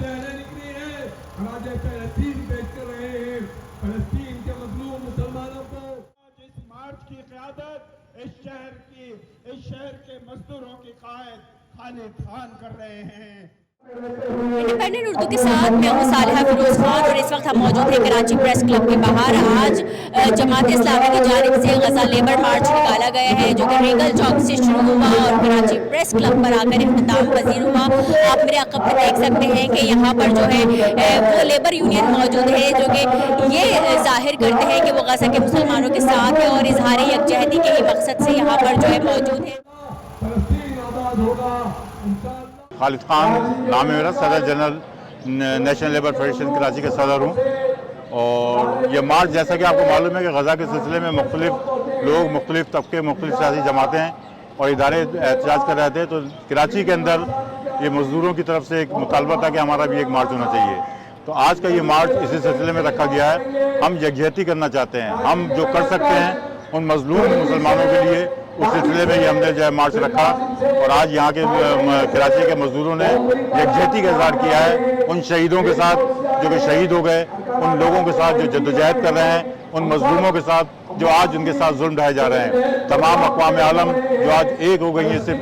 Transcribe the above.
लहरें निकली हैं, राजे फलस्तीन बेच कर रहे हैं फलस्तीन के मजलूम मुसलमानों को। इस मार्च की क़यादत इस शहर के मजदूरों की कायद खालिद खान कर रहे हैं। इंडिपेंडेंट उर्दू के साथ मैं हूँ सालिहा फिरोज खान और इस वक्त हम मौजूद हैं कराची प्रेस क्लब के बाहर। आज जमात इस्लामी की जानिब से गजा लेबर मार्च निकाला गया है जो कि रीगल चौक से शुरू हुआ और कराची प्रेस क्लब पर आकर इख्तिताम पजीर हुआ। आप मेरे अक़ब में देख सकते हैं कि यहाँ पर जो है वो लेबर यूनियन मौजूद है जो कि ये जाहिर करते हैं कि वो गजा के मुसलमानों के साथ है और इजहार यकजहती के ही मकसद से यहाँ पर जो है मौजूद है। फलस्तीन आबाद होगा इंशाअल्लाह। खालिद खान नाम है मेरा, सदर general national labour federation Karachi का सदर हूँ। और ये मार्च जैसा कि आपको मालूम है कि गज़ा के सिलसिले में मुख्तलिफ लोग, मुख्तलिफ तबके, मुख्तलिफ सियासी जमातें हैं और इदारे एहतजाज कर रहे थे। तो कराची के अंदर ये मज़दूरों की तरफ से एक मुतालबा था कि हमारा भी एक मार्च होना चाहिए। तो आज का ये मार्च इसी सिलसिले में रखा गया है। हम यकजहती करना चाहते हैं, हम जो कर सकते हैं उन मजलूम मुसलमानों के लिए, उस सिलसिले में ये हमने जो है मार्च रखा। और आज यहाँ के कराची के मजदूरों ने यकजहती का इजहार किया है उन शहीदों के साथ जो कि शहीद हो गए, उन लोगों के साथ जो जद्दोजहद कर रहे हैं, उन मजलूमों के साथ जो आज उनके साथ जुल्म ढाए जा रहे हैं। तमाम अक़वाम आलम जो आज एक हो गई हैं सिर्फ